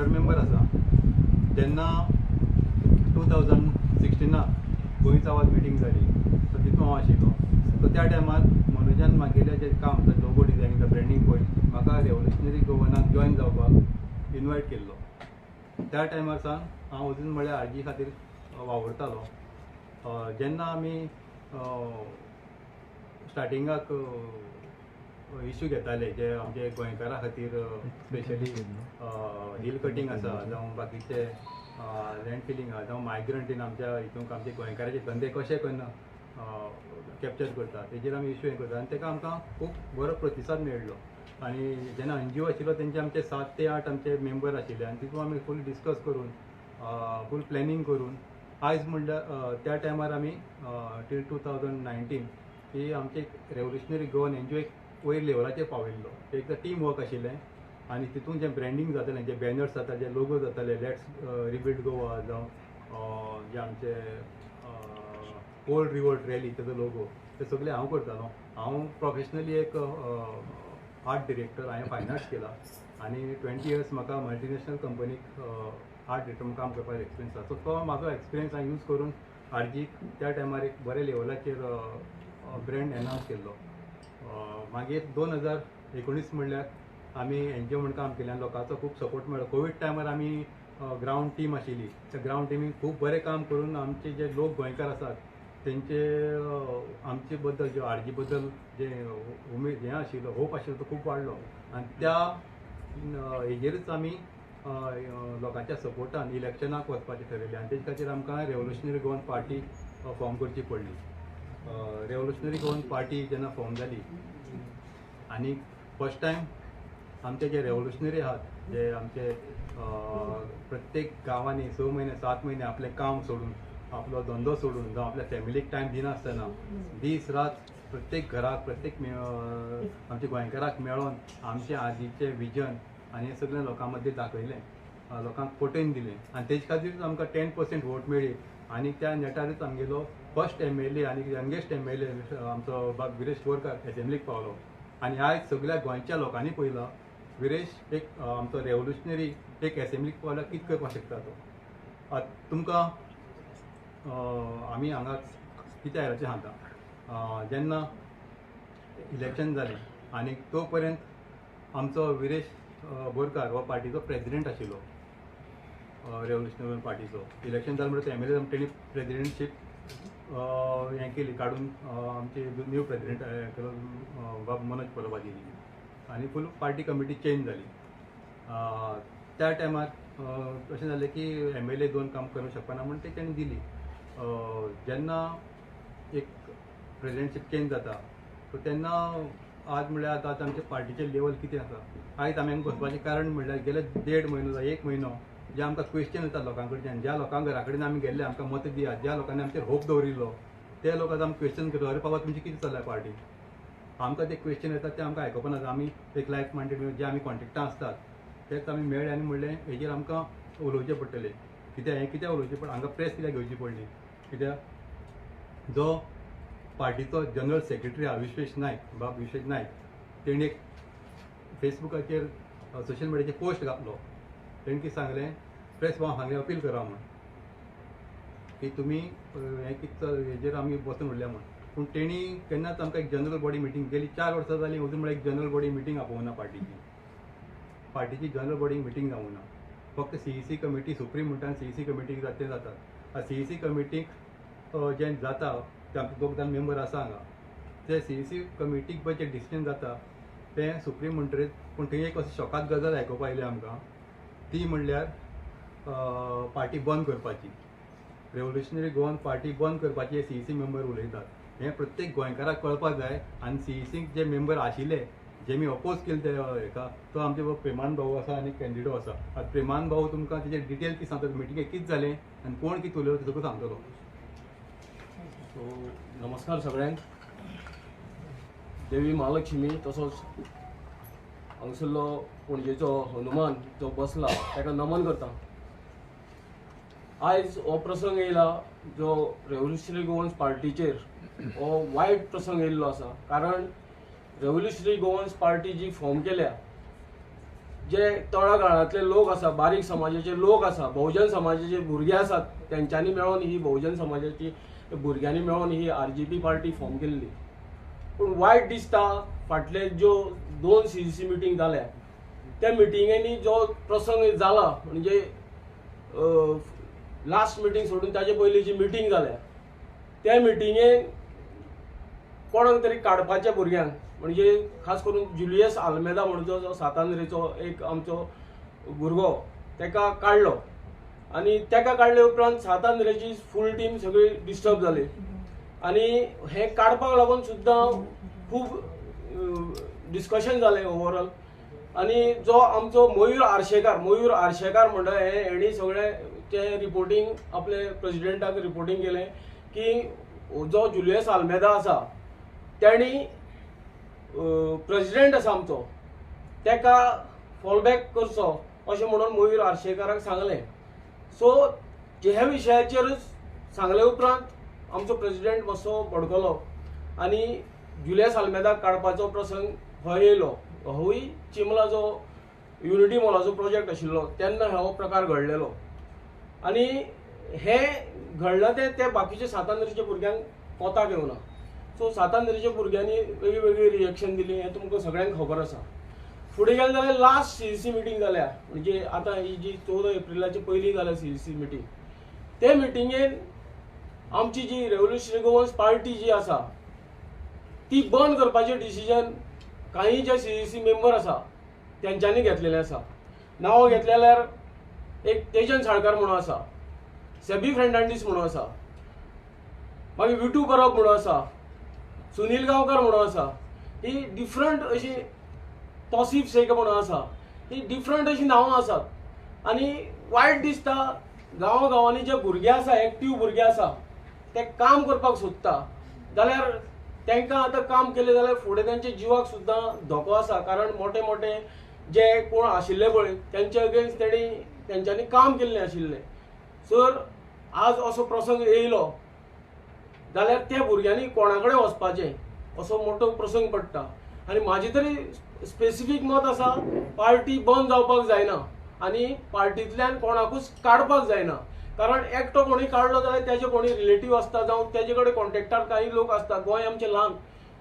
Board member आसा तेन्ना 2016 गोंयच आवाज मिटींग जाली, सो तितून हांव आशिल्लो. सो त्या टायमार मनोजान म्हागेलें जें काम आसा लोगो डिजायनिंग ब्रँडींग पळय म्हाका रेवोल्युशनरी गोवनाक जॉयन जावपाक इनवायट केल्लो. त्या टायमार सावन हांव अजून म्हळ्यार आरजी खातीर वावुरतालो. जेन्ना आमी स्टार्टिंगाक इश्यू घेताले जे आमचे गोंयकारां खातीर स्पेशली हिल कटींग आसा जावं बाकीचे लँड फिलींग आसा जावं मायग्रंट आमच्या हितूंक आमचे गोंयकाराचे धंदे कशे करून कॅप्चर करता तेजेर आमी इश्यू हें करता आनी ताका आमकां खूब बरो प्रतिसाद मेळ्ळो. आनी जेन्ना NGO आशिल्लो तेंचे आमचे 7 ते 8 आमचे मेंबर आशिल्ले आनी तितून आमी फूल डिस्कस करून फूल प्लॅनिंग करून आयज म्हणल्यार त्या टायमार आमी टील 2019 ही आमचे रेवोल्युशनरी गोवन NGO एक वयर लेवलाचेर पावयल्लो. एक टीम वर्क आशिल्लें आनी तितून जें ब्रँडींग जातालें जे बॅनर्स जाता जे लोगो जाताले लेट्स रिबिल्ड गोवा जावं जे आमचे ओल्ड रिवोल्ट रॅली तेजो लोगो ते सगळे हांव करतालो. हांव प्रोफेशनली एक आर्ट डिरेक्टर, हांवें फायन आर्ट्स केला आनी 20 इयर्स म्हाका मल्टीनॅशनल कंपनीक आर्ट डिरेक्टर काम करपाचो एक्सपिरियन्स आसा. सो तो म्हाजो एक्सपिरियन्स हांवें यूज करून आरजीक त्या टायमार एक बरे लेवलाचेर ब्रँड एनावन्स केल्लो. मागीर 2019 म्हणल्यार आमी NGO म्हण काम केलें आनी लोकांचो खूब सपोर्ट मेळ्ळो. कोवीड टायमार आमी ग्रावंड टीम आशिल्ली, त्या ग्रावंड टिमीन खूब बरें काम करून आमचे जे लोक गोंयकार आसात तेंचे आमचे बद्दल जे आरजी बद्दल जे उमेद हें आशिल्लो होप आशिल्लो तो खूब वाडलो. आनी त्या हेजेरूच आमी लोकांच्या सपोर्टान इलेक्शनाक वचपाचें ठरयलें आनी तेजे खातीर आमकां रेवोल्युशनरी गोवन पार्टी फॉर्म करची पडली. रेवोल्युशनरी गोवन पार्टी जेन्ना फॉर्म जाली आनी फर्स्ट टायम आमचे जे रेवोल्युशनरी आहात जे आमचे प्रत्येक गांवांनी 6 महिने 7 महिने आपलें काम सोडून आपलो धंदो सोडून जावं आपल्या फॅमिलीक टायम दिनासतना दीस रात प्रत्येक घराक प्रत्येक आमच्या गोंयकाराक मेळोन आमचे आदीचे विजन आनी हें सगळें लोकां मदीं दाखयलें, लोकांक पटोवन दिलें आनी तेजे खातीरच आमकां 10% वोट मेळ्ळी. आनी त्या नेटारूच आमगेलो फर्स्ट MLA आनी यंगेस्ट MLA आमचो बाब विरेश बोरकार एसेंब्लीक पावलो. आनी आयज सगळ्या गोंयच्या लोकांनी पळयलां विरेश एक आमचो रेवोल्युशनरी एक एसेंब्लीक पावल्यार कितें करपाक शकता तो. तुमकां आमी हांगा कितें आयलाचें सांगता. जेन्ना इलेक्शन जालें आनी तो पर्यंत आमचो विरेश बोरकार हो पार्टीचो प्रेजिडेंट आशिल्लो रेवोल्युशनरी पार्टीचो. इलेक्शन जालें म्हणटा MLA तेणी प्रेजिडेंटशीप हें केली काडून आमचे न्यू प्रेजिडेंट केलो बाब मनोज पलोबा दिली आनी फूल पार्टी कमिटी चेंज जाली. त्या टायमार अशें जालें की MLA 2 काम करूंक शकना म्हण ती तेणी दिली. जेन्ना एक प्रेजिडेंटशीप चेंज जाता सो तेन्ना आज म्हणल्यार आतां आमच्या पार्टीचें लेवल कितें आसा. आयज आमी हांगा बसपाचें कारण म्हणल्यार गेले 1.5 म्हयनो 1 म्हयनो जे आमकां क्वेश्चन येता लोकां कडच्यान, ज्या लोकां घरा कडेन आमी गेल्ले आमकां मत दियात, ज्या लोकांनी आमचेर होप दवरिल्लो ते लोक आतां आमकां क्वेश्चन करता अरे बाबा तुमची कितें चल्लां पार्टी. आमकां ते क्वेश्चन येतात ते आमकां आयकोपा नाका. आमी एक लायक मायंडेड जे आमी कॉन्टेक्टां आसतात तेच आमी मेळ्ळे आनी म्हणलें हेजेर आमकां उलोवचें पडटलें. कित्याक उलोवचें पडलें हांगा प्रेस कित्याक घेवची पडली कित्याक जो पार्टीचो जनरल सेक्रेटरी आहा विश्वेश नायक तेणी एक फेसबुकाचेर सोशल मिडियाचेर पोस्ट घातलो. तेणी कितें सांगलें प्रेस भाव सांगलें अपील करा म्हण की तुमी हें कितें हेजेर आमी बसून उरल्या म्हण. पूण तेणी केन्नाच आमकां एक जनरल बॉडी मिटींग गेली 4 वर्सां जालीं अजून म्हळ्यार एक जनरल बॉडी मिटींग आपोवंक ना पार्टीची जनरल बॉडी मिटींग जावंक ना. फक्त CEC कमिटी सुप्रीम म्हणटा आनी CEC कमिटीक तें जाता. CEC कमिटीक जें जाता ते आमचे 2 जाण मेंबर आसा हांगा ते CEC कमिटीक पळय जें डिसिजन जाता तें सुप्रीम म्हणटरीच. पूण थंय एक अशी शॉकाद गजाल आयकोपा आयली आमकां ती म्हणल्यार पार्टी बंद करपाची, रेवोल्युशनरी गोवन पार्टी बंद करपाची हे CEC मेंबर उलयतात. हें प्रत्येक गोंयकाराक कळपाक जाय. आनी CECक जे मेंबर आशिल्ले जे मी अपोज केले ते हेका तो आमचे प्रेमान भाऊ आसा आनी कॅन्डिडेट आसा. आतां प्रेमान भाऊ तुमकां तेजे डिटेल कितें सांगता मिटिंगेक कितें जालें आनी कोण कितें उलयलो तें सगळें सांगतलो. सो नमस्कार सगळ्यांक. देवी महालक्ष्मी तसोच हांगसरलो पणजेचो हनुमान जो बसला ताका नमन करता. आयज हो प्रसंग येयला जो रेवोल्युशनरी गोवन्स पार्टीचेर हो वायट प्रसंग येयल्लो आसा. कारण रेवोल्युशनरी गोवन्स पार्टी जी फॉर्म केल्या जे तळागाळातले लोक आसा, बारीक समाजाचे लोक आसा, बहुजन समाजाचे भुरगे आसात, त्यांच्यांनी मेळून ही बहुजन समाजाची भुरग्यांनी मेळून ही RGP पार्टी फॉर्म केल्ली. पूण वायट दिसता फाटले ज्यो 2 CEC मिटींग जाल्या त्या मिटिंगेनी जो प्रसंग जाला म्हणजे लास्ट मिटींग सोडून ताजे पयलीं जी मिटींग जाल्या त्या मिटिंगेन कोणाक तरी काडपाच्या भुरग्यांक म्हणजे खास करून जुलियस आल्मेदा म्हणून जो सातांद्रेचो एक आमचो भुरगो ताका काडलो आनी ताका काडले उपरांत सातांद्रेची फूल टीम सगळी डिस्टर्ब जाली आनी हे काडपाक लागून सुद्दां खूब डिस्कशन जालें ओवरऑल. आनी जो आमचो मयूर आर्शेकार म्हणटा हेणी सगळे ते रिपोर्टींग आपले प्रेसिडेंटाक रिपोर्टींग केलें की जो जुलियस आल्मेदा आसा ताणी प्रेसिडेंट आसा आमचो ताका फॉलबॅक करचो अशें म्हणून मयूर आर्शेकाराक सांगलें. सो ह्या विशयाचेरच सांगले उपरांत आमचो प्रेसिडेंट मातसो भडकलो आनी जुलियस आल्मेदाक काडपाचो प्रसंग हो येयलो. होय चिमला जो युनिटी मॉलाचो प्रोजेक्ट आशिल्लो तेन्ना हो प्रकार घडलेलो आनी हे घडला ते बाकीच्या सातांद्रेच्या भुरग्यांक कोताक येवना. सो सातांद्रेच्या भुरग्यांनी वेगळी वेगळी रिएक्शन दिली हें तुमकां सगळ्यांक खबर आसा. फुडें गेले जाल्यार लास्ट CEC मिटींग जाल्या म्हणजे आतां ही जी 14 एप्रिलाचे पयलीं जाल्या CEC मिटींग. ते मिटिंगेन आमची जी रेव्होल्युशनरी गोवन्स पार्टी जी आसा ती बंद करपाचें डिसिजन काही जे CEC मेंबर आसा तेंच्यांनी घेतलेलें आसा. नांवां घेतलें जाल्यार एक तेजन साळकार म्हणून आसा, सेबी फेर्नांडीस म्हणून आसा, मागीर विटू परब म्हणून आसा, सुनील गांवकर म्हणून आसा. ही डिफरंट अशी तौसिफ शेख म्हणून आसा. ही डिफरंट अशी नांवां आसात आनी वायट दिसता गांवांनी जे भुरगे आसा एक्टीव भुरगे आसा ते काम करपाक सोदता जाल्यार तांकां आतां काम केलें जाल्यार फुडें तांच्या जिवाक सुद्दां धोको आसा. कारण मोठे मोठे जे कोण आशिल्ले पळय तेंचे अगेन्स्ट तेंच्यांनी काम केल्लें आशिल्लें. सर आज असो प्रसंग येयलो जाल्यार त्या भुरग्यांनी कोणा कडेन वचपाचें असो मोठो प्रसंग पडटा. आनी म्हाजें तरी स्पेसिफीक मत आसा पार्टी बंद जावपाक जायना आनी पार्टींतल्यान कोणाकूच काडपाक जायना. कारण एकटो कोणी काडलो जाल्यार तेजे कोणी रिलेटीव आसता जावं तेजे कडेन कॉन्टेक्टार काही लोक आसता. गोंय आमचें ल्हान,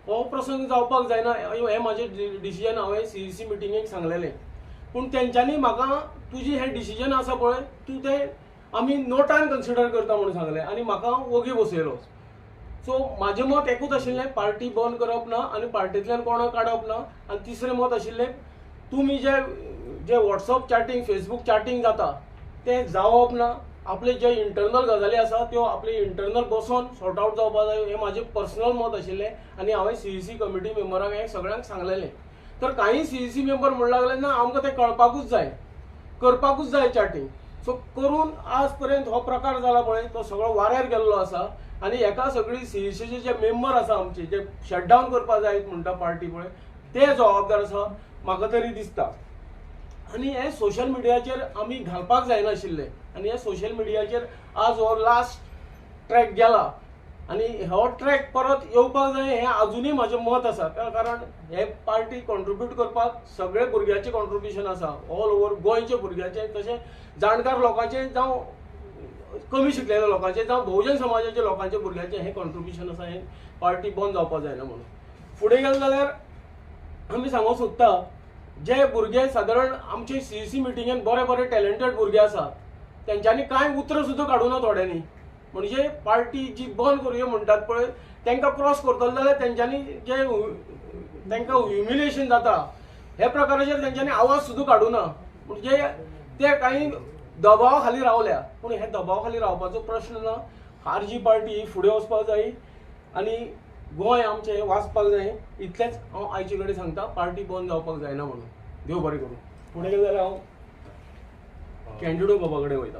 हो प्रसंग जावपाक जायना हें म्हाजें डिसिजन हांवें CEC मिटिंगेक सांगलेलें. पूण तेंच्यांनी म्हाका तुजें हें डिसिजन आसा पळय तूं तें आमी नोटान कन्सिडर करता म्हणून सांगलें आनी म्हाका वोगी बसयलो. सो म्हाजें मत एकूच आशिल्लें पार्टी बंद करप ना आनी पार्टींतल्यान कोणाक काडप ना. आनी तिसरें मत आशिल्लें तुमी जे WhatsApp चॅटींग फेसबूक चॅटींग जाता तें जावप ना. आपले जे इंटरनल गजाली आसा त्यो आपले इंटरनल बसोन सॉर्ट आउट जावपाक जाय हें म्हाजें पर्सनल मत आशिल्लें आनी हांवें CEC कमिटी मेंबरांक हें सगळ्यांक सांगलेलें. तर काही CEC मेंबर म्हणू लागले ना आमकां तें कळपाकूच जाय, करपाकूच जाय चॅटींग. सो करून आज पर्यंत हो प्रकार जाला पळय तो सगळो वाऱ्यार गेल्लो आसा आनी हेका सगळी CECचे जे मेंबर आसा आमचे जे शटडावन करपाक जाय म्हणटा पार्टी पळय ते जबाबदार आसा म्हाका तरी दिसता. आनी हे सोशल मिडियाचेर आमी घालपाक जायना आशिल्लें आनी हे सोशल मिडियाचेर आज हो लास्ट ट्रॅक गेला आनी हो ट्रॅक परत येवपाक जाय हें आजुनूय म्हाजें मत आसा. कारण हे पार्टी कॉन्ट्रिब्यूट करपाक सगळे भुरग्याचें कॉन्ट्रिब्युशन आसा ऑल ओवर गोंयचे भुरग्याचें तशें जाणकार लोकांचें जावं कमी शिकलेल्या लोकांचें जावं बहुजन समाजाच्या लोकांच्या भुरग्याचें हें कॉन्ट्रिब्युशन आसा. हें पार्टी बंद जावपाक जायना म्हणून. फुडें गेले जाल्यार आमी सांगूंक सोदता जे भुरगे सादारण आमचे CEC मिटिंगेन बरे बरे टॅलंटेड भुरगे आसात तेंच्यांनी कांय उतरां सुद्दां काडूना थोड्यांनी. म्हणजे पार्टी जी बंद करूया म्हणटात पळय तांकां क्रॉस करतलो जाल्यार तेंच्यांनी जे तांकां ह्युमिलेशन जाता हे प्रकाराचेर तेंच्यांनी आवाज सुद्दां काडूना. म्हणजे ते काही दबावा खाली रावल्या. पूण हे दबावा खाली रावपाचो प्रश्न ना. RG पार्टी फुडें वचपाक जाय आनी गोंय आमचें वाचपाक जाय इतलेंच हांव आयचे कडेन सांगता. पार्टी बंद जावपाक जायना म्हणून. देव बरें करूं. फुडें गेले जाल्यार हांव कॅन्डिडो बाबा कडेन वयता.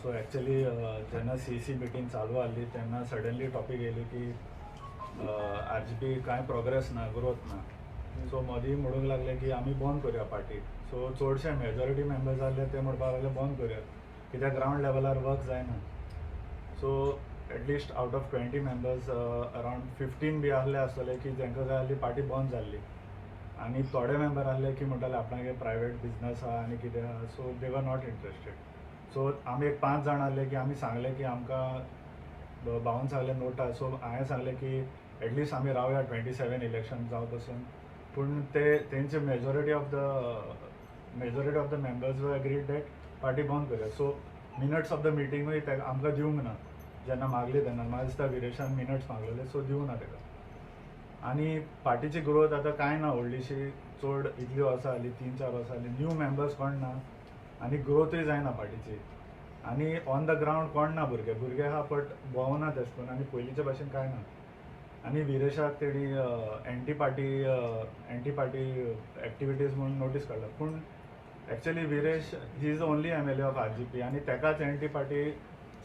सो ॲक्च्युली जेन्ना CEC मिटींग चालू आसली तेन्ना सडनली टॉपीक येयली की RGP कांय प्रोग्रेस ना, ग्रोथ ना. सो मदीं म्हणूंक लागले की आमी बंद करुया पार्टी. सो चडशे मेजॉरिटी मेंबर्स जाल्ले ते म्हणपाक लागले बंद करुया कित्याक ग्रावंड लेवलार वर्क जायना. So at least out of 20 members around 15 बी आहले आसतले की तांकां जाय आसली पार्टी बंद जाल्ली. आनी थोडे मेंबर आहले की म्हणटाले आपणागे प्रायवेट बिजनस आहा आनी कितें आहा. So they were not interested. So आमी एक 5 जाण आहले की आमी सांगले की आमकां भाऊन सांगले नोटा. सो हांवें सांगलें की एटलिस्ट आमी रावया 27 इलेक्शन जावं पसून. पूण तेंचे मेजॉरिटी ऑफ द मेंबर्स वर एग्रीड दॅट पार्टी बंद करुया. सो मिनट्स ऑफ द मिटिंगूय ताका आमकां दिवंक ना. जेन्ना मागली तेन्ना म्हाका दिसता विरेशान मिनट्स मागलेले. सो दिवंक ना ताका. आनी पार्टीची ग्रोथ आतां कांय ना व्हडलीशी. चड इतली वर्सां जाली 3-4 वर्सां जाली. न्यू मेंबर्स कोण ना आनी ग्रोथूय जायना पार्टीची. आनी ऑन द ग्रावंड कोण ना भुरगे आहा बट भोंवना तेश कोन्न आनी पयलींचे भशेन कांय ना. आनी विरेशाक तेणी एंटी पार्टी एक्टिविटीज म्हणून नोटीस काडला. पूण actually Viresh he is the only MLA of RGP आनी तेकाच एंटी पार्टी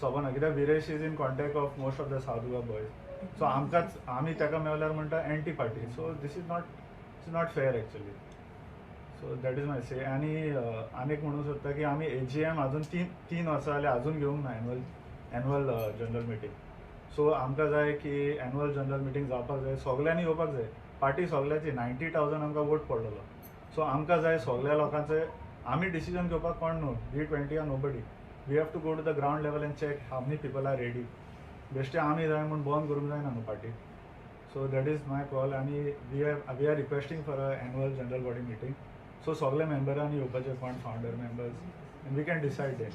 सोबना कित्याक Viresh is in contact of most of the south Goa boys. So आमी तेका मेवल्यार म्हणटा anti party. So this is not fair actually. So that is my say. आनी आनीक म्हणूंक सोदता की आमी AGM अजून 3 वर्सां जाली अजून घेवंक ना एन्युअल जनरल मिटींग. सो आमकां जाय की एन्युअल जनरल मिटींग जावपाक जाय. सगल्यांनी येवपाक जाय. पार्टी सगल्याची 90,000 आमकां वोट पडलेलो. सो आमकां जाय सगल्या लोकांचे. आमी डिसिजन घेवपाक कोण न्हू. G20 are nobody. We have to go to the ground level and check how many people are ready. बेश्टे आमी जाय म्हूण बंद करूंक जायना न्हू party. So that is my call. आनी we are requesting for a annual general body meeting. So सगल्या मेंबरांनी येवपाचे कोण founder members and we can decide then.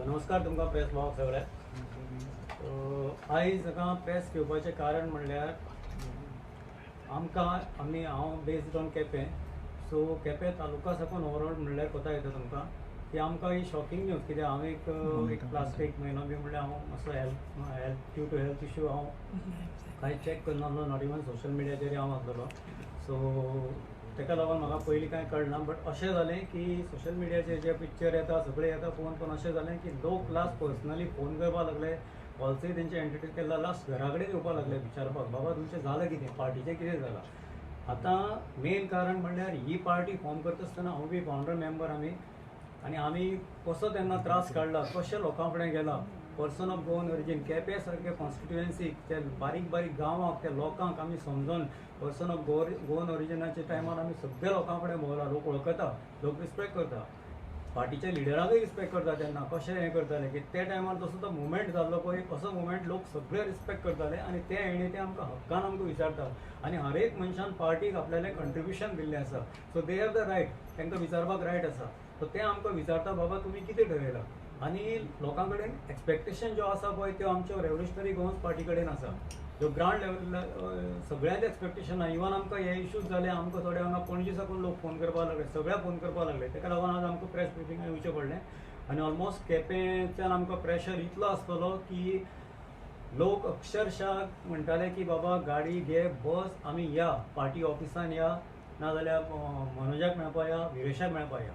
नमस्कार तुमकां प्रेस भाव सगळे. आयज हाका प्रेस घेवपाचें कारण म्हणल्यार हांव based on Quepem. So Quepem taluka साकून ओवरऑल म्हणल्यार कोता येता तुमकां की आमकां ही शॉकिंग न्यूज. कित्याक हांव एक लास्ट एक म्हयनो बी म्हणल्यार हांव मातसो health due to health issue हांव कांय चॅक करनासलो. नॉट इवन सोशल मिडियाचेर हांव आसलेलो. सो ताका लागून म्हाका पयलीं कांय कळना. बट अशें जालें की सोशल मिडियाचेर जे पिक्चर येता सगळें येता पळोवन अशें जालें की लोक लास्ट पर्सनली फोन करपाक लागले. कॉल्सूय तेंचे एंटरटेन केला. लास्ट घरा कडेन येवपाक लागले विचारपाक बाबा तुमचें जालें कितें, पार्टीचें कितें जालां. आतां मेन कारण म्हणल्यार ही पार्टी फॉर्म करता आसतना हांव बी फावंडर मेंबर आनी आमी कसो तेन्ना त्रास काडला, कशे लोकां फुडें गेला. Person of Goan origin Quepem सारके कॉन्स्टिट्युएन्सीक ते बारीक गांवांक त्या लोकांक आमी समजोन पर्सन ऑफ गोवन ओरिजिनाच्या टायमार आमी सगळ्या लोकां फुडें भोंवला. लोक वळखता, लोक रिस्पेक्ट करता, पार्टीच्या लिडराकूय रिस्पेक्ट करता. तेन्ना कशें हें करताले की त्या टायमार जसो तो मुवमेंट जाल्लो पळय असो मुवमेंट लोक सगळे रिस्पेक्ट करताले आनी ते हेणी ते आमकां हक्कान आमकां विचारता. आनी हर एक मनशान पार्टीक आपल्यालें कंट्रिब्युशन दिल्लें आसा. So they have the right, तांकां विचारपाक रायट आसा. सो ते आमकां विचारता बाबा तुमी कितें ठरयलां. आनी लोकां कडेन एक्सपेक्टेशन जो आसा पळय त्यो आमच्यो रेव्होल्युशनरी गोवन्स पार्टी कडेन आसा. जो ग्रावंड लेवल सगळ्यांत एक्सपेक्टेशन आहा. इवन आमकां हे इश्यूज जाले, आमकां थोडे हांगा पणजे साकून लोक फोन करपाक लागले, सगळ्या फोन करपाक लागले. ताका लागून आज आमकां प्रेस ब्रिफिंगाक येवचें पडलें. आनी ऑलमोस्ट केपेंच्यान आमकां प्रेशर इतलो आसतलो की लोक अक्षरशः म्हणटाले की बाबा गाडी घे, बस, आमी या पार्टी ऑफिसान या, नाजाल्यार मनोजाक मेळपा या, विरेशाक मेळपा या.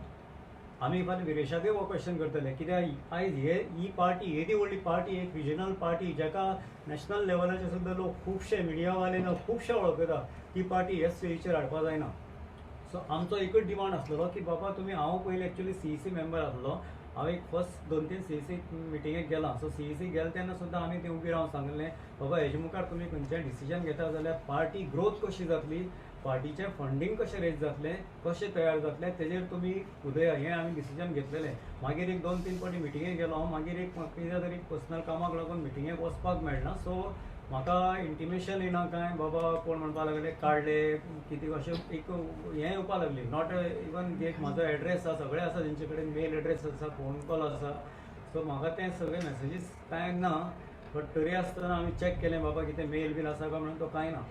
आमी फाल्यां विरेशाकूय हो क्वेश्चन करतले कित्याक आयज ही पार्टी येदी व्हडली पार्टी, एक रिजनल पार्टी जाका नॅशनल लेवलाचे सुद्दां लोक खुबशे मिडियावाले खुबशे वळखता, ती पार्टी हेच स्टेजीचेर हाडपा जायना. सो आमचो एकच डिमांड आसलेलो की बाबा तुमी, हांव पयलीं एक्चुअली CEC मेंबर आसलो. हांव एक फर्स्ट 2-3 CEC मिटिंगेक गेलां. सो CEC गेले तेन्ना सुद्दां आमी थंय उबी रावन सांगलें बाबा हेजे मुखार तुमी खंयचें डिसिजन घेता जाल्यार पार्टी ग्रोथ कशी जातली, पार्टीचें फंडींग कशें रेज जातलें, कशें तयार जातलें, तेजेर तुमी उदया हें आमी डिसिजन घेतलेलें. मागीर एक 2-3 फावटी मिटिंगेक गेलो हांव. मागीर एक कित्या तरी पर्सनल कामाक लागून मिटिंगेक वचपाक मेळना. सो म्हाका इंटिमेशन येना कांय बाबा कोण म्हणपाक लागले काडले कितें अशें एक हें येवपाक लागली. नॉट इवन एक म्हाजो एड्रेस आसा, सगळें आसा तेंचे कडेन, मेल एड्रेस आसा, फोन कॉल आसा. सो म्हाका तें सगळे मेसेजीस कांय ना. बट तरी आसतना आमी चॅक केलें बाबा कितें मेल बील आसा काय म्हणून तो कांय ना.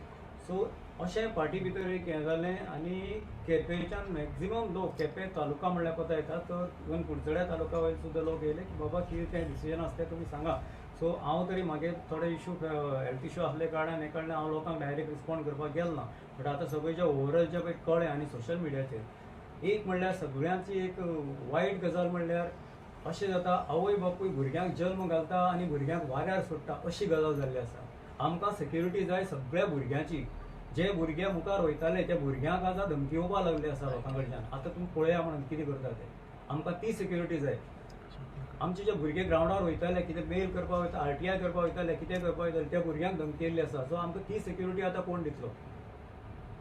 सो अशें पार्टी भितर एक हें जालें. आनी केपेंच्यान मॅक्झिमम लोक, केपें तालुका म्हणल्यार कोता येता, तर इवन कुडचड्या तालुका वयर सुद्दां लोक येयले की बाबा कितें तें डिसिजन आसता तें तुमी सांगा. सो हांव तरी मागे थोडे इश्यू हेल्थ इश्यू आसले कारणान हे कारणान हांव लोकांक डायरेक्ट रिस्पॉन्ड करपाक गेलो ना. बट आतां सगळे जे ओवरऑल जे पळय कळ्ळें आनी सोशल मिडियाचेर एक म्हणल्यार सगळ्यांची एक वायट गजाल म्हणल्यार अशें जाता आवय बापूय भुरग्यांक जल्म घालता आनी भुरग्यांक वाऱ्यार सोडटा अशी गजाल जाल्ली आसा. आमकां सेक्युरिटी जाय सगळ्या भुरग्यांची. जे भुरगे मुखार वयताले त्या भुरग्यांक आतां धमकी येवपाक लागली आसा लोकां कडच्यान. आतां तुमी पळया म्हणून कितें करता ते. आमकां ती सेक्युरिटी जाय. आमचे जे भुरगे ग्रावंडार वयताले कितें मेल करपाक वयता RTI करपाक वयताले कितें करपाक वयताले त्या भुरग्यांक धमकी येयल्ली आसा. सो आमकां ती सेक्युरिटी आतां कोण दितलो.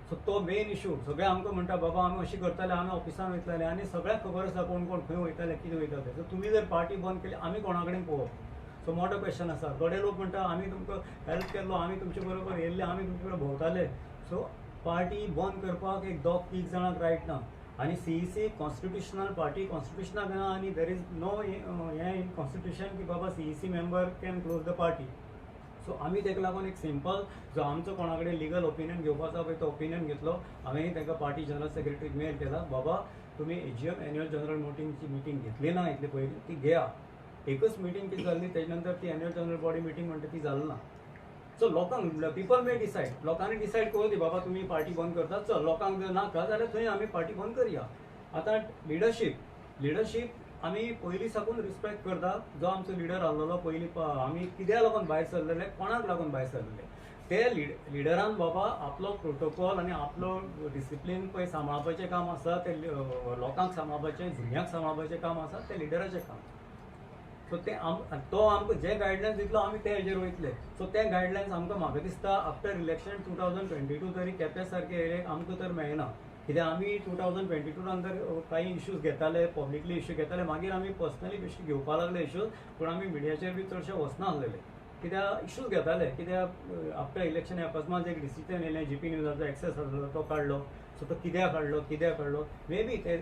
सो तो मेन इशू. सगळे आमकां म्हणटा बाबा आमी अशी करताले आमी ऑफिसान वयताले आनी सगळ्यांक खबर आसा कोण कोण खंय वयताले कितें वयताले. सो तुमी जर पार्टी बंद केली आमी कोणा कडेन पळोवप. सो मोठो क्वेश्चन आसा. थोडे लोक म्हणटा आमी तुमकां हेल्प केल्लो आमी तुमचे बरोबर येयल्ले आमी तुमचे बरोबर भोंवताले. सो पार्टी बंद करपाक एक दोग तीग जाणांक रायट ना. आनी CEC कॉन्स्टिट्युशनल पार्टी कॉन्स्टिट्युशनाक ना आनी देर इज नो हें इन कॉन्स्टिट्युशन की बाबा CEC member can close the party. So आमी ताका लागून एक सिंपल जो आमचो कोणा कडेन लिगल ओपिनियन घेवपाचो आसा पळय तो ओपिनियन घेतलो. हांवें तांकां पार्टी जनरल सेक्रेटरीक मेल केला बाबा तुमी AGM एन्युअल जनरल मिटींगची मिटींग घेतली ना इतले पयलीं ती घेया. एकच मिटींग कितें जाल्ली तेजे नंतर ती एन्युअल जनरल बॉडी मिटींग म्हणटा ती जाली ना. सो लोकांक पीपल मे डिसायड. लोकांनी डिसायड करूं दी बाबा तुमी पार्टी बंद करतात. चल लोकांक जर नाका जाल्यार थंय आमी पार्टी बंद करया. आतां लिडरशीप आमी पयलीं साकून रिस्पेक्ट करता. जो आमचो लिडर आसलेलो पयलीं आमी कित्याक लागून भायर सरलेले कोणाक लागून भायर सरलेले ते लिडरान बाबा आपलो प्रोटोकॉल आनी आपलो डिसिप्लीन पळय सांबाळपाचें काम आसा ते लोकांक सांबाळपाचें भुरग्यांक सांबाळपाचें काम आसा तें लिडराचें काम. सो ते तो आमकां जे गायडलायन्स दितलो आमी ते हेजेर वयतले. सो ते गायडलायन्स आमकां म्हाका दिसता आफ्टर इलेक्शन 2022 तरी केपें सारके एरियेक आमकां तर मेळना. कित्याक आमी 2022 नंतर काही इश्यूज घेताले पब्लिकली इश्यू घेताले मागीर आमी पर्सनली इश्यू घेवपाक लागले इश्यूज. पूण आमी मिडियाचेर बी चडशे वचना आसलेले कित्याक इश्यूज घेताले. कित्याक आफ्टर इलेक्शन अकस्मात एक डिसिजन येयलें GP न्यूजाचो एक्सेस आसलो तो काडलो. सो तो कित्याक काडलो मे बी ते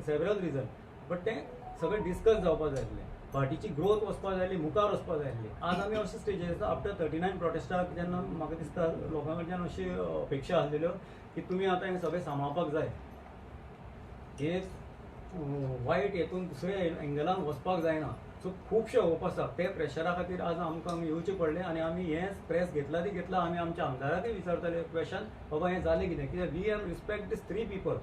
सेवरल रिजन. बट तें सगळें डिस्कस जावपाक जाय आसलें. पार्टीची ग्रोथ वचपाक जाय आसली मुखार वचपाक जाय आसली. आज आमी अशे स्टेजीर आसा आफ्टर 39 प्रोटेस्टाक जेन्ना म्हाका दिसता लोकां कडच्यान अशी अपेक्षा आसलेल्यो की तुमी आतां हें सगळें सांबाळपाक जाय. एक वायट हेतून दुसऱ्या एंगलान वचपाक जायना. सो खुबशे होप आसा ते प्रेशरा खातीर आज आमकां येवचें पडलें आनी आमी हें प्रेस घेतला ती घेतला. आमी आमच्या आमदाराकय विचारताले क्वेश्चन बाबा हें जालें कितें कित्याक we have respect these 3 people.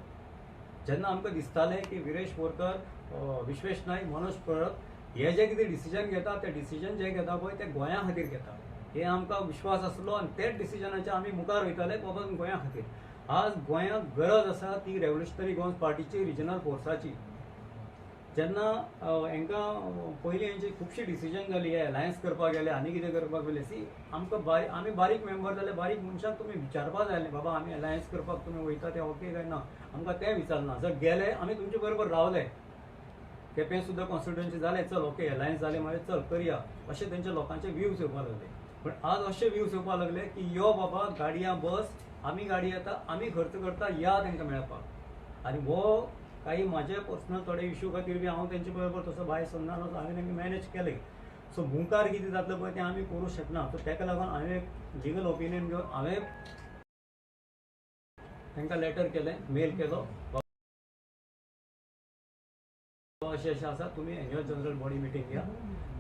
जेन्ना आमकां दिसतालें की विरेश बोरकर विश्वेश नायक मनोज परब हे जे कितें डिसिजन घेता ते डिसिजन जे घेता पळय ते गोंया खातीर घेता हे आमकां विश्वास आसलो आनी तेच डिसिजनाचे आमी मुखार वयताले बाबा गोंया खातीर. आज गोंयांत गरज आसा ती रेव्होल्युशनरी गोवन्स पार्टीची रिजनल फोर्साची. जेन्ना हांकां पयलीं हेंची खुबशी डिसिजन जाली हे अलायन्स करपाक गेले आनी कितें करपाक गेले. सी आमकां आमी बारीक मेंबर जाले बारीक मनशाक तुमी विचारपाक जाय आसलें बाबा आमी अलायन्स करपाक तुमी वयता तें ओके काय ना. आमकां तें विचारना. जर गेले आमी तुमचे बरोबर रावले केपें सुद्दां कॉन्स्टिट्युएन्सी जालें चल ओके अलायन्स जालें मागीर चल करया अशें तेंचे लोकांचे व्ह्यूज येवपाक लागले. पण आज अशे व्ह्यूज येवपाक लागले की यो बाबा गाडया बस आमी गाडी येता आमी खर्च करता या तांकां मेळपाक. आनी हो काही माझे पर्सनल थोडे इश्यू खातीर बी हांव तेंचे बरोबर तसो भायर सरनालो हांवें तांकां मॅनेज केलें. सो मुखार कितें जातलें पळय तें आमी करूंक शकना. सो ताका लागून हांवें एक लिगल ओपिनियन घेवन हांवें तांकां लेटर केलें मेल केलो अशें अशें आसा तुमी एन्युअल जनरल बॉडी मिटींग घ्या.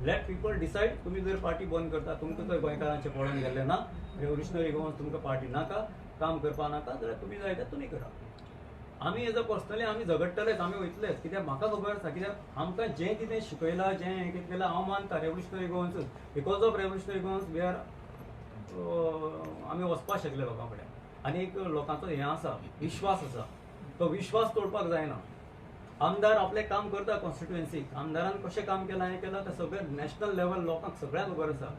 Let people decide. तुमी जर पार्टी बंद करता तुमकां तर गोंयकारांचें पळोवन गेल्लें ना. रेव्होल्युशनरी गोवन्स तुमकां पार्टी नाका काम करपाक नाका जाल्यार तुमी जाय तें तुमी करा. आमी एज अ पर्सनली आमी झगडटलेच आमी वयतलेच कित्याक म्हाका खबर आसा कित्याक आमकां जें कितें शिकयलां जें हें कितें केलां हांव मानता Revolutionary Goans because of Revolutionary Goans we are आमी वचपाक शकले लोकां कडेन. आनी एक लोकांचो हें आसा विश्वास आसा तो विश्वास तोडपाक जायना. आमदार आपलें काम करता कॉन्स्टिट्युएन्सीक. आमदारान कशें काम केलां हें केलां तें सगळें नॅशनल लेवल लोकांक सगळ्यांक खबर आसा.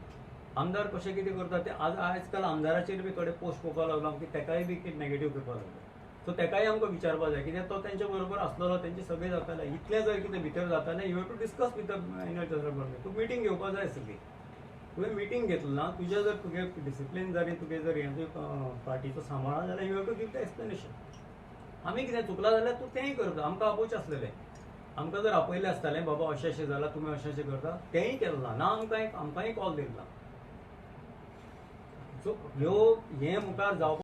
आमदार कशें कितें करता तें आजकाल आमदाराचेर बी थोडे पोस्ट पळोवपाक लागलो की तेकाय बी कितें नेगेटीव करपाक लागले. सो तेकाय आमकां विचारपाक जाय कित्याक तो तेंचे बरोबर आसलेलो तेंचे सगळें जातालें. इतलें जर कितें भितर जातालें you have to discuss with the annual general body. तूं मिटींग घेवपाक जाय आसली. तुवें मिटींग घेतली ना तुजें जर तुगे डिसिप्लीन जाली तुगे जर हें पार्टीचो सांबाळा जाल्यार you have to give the explanation. आमी कितें चुकलां जाल्यार तूं तेंय करता. आमकां आपोवचें आसलेलें. आमकां जर आपयलें आसतालें बाबा अशें अशें जालां तुमी अशें अशें करता तेंय केलें ना आमकांय कॉल दिला. सो ह्यो हें मुखार जावपाक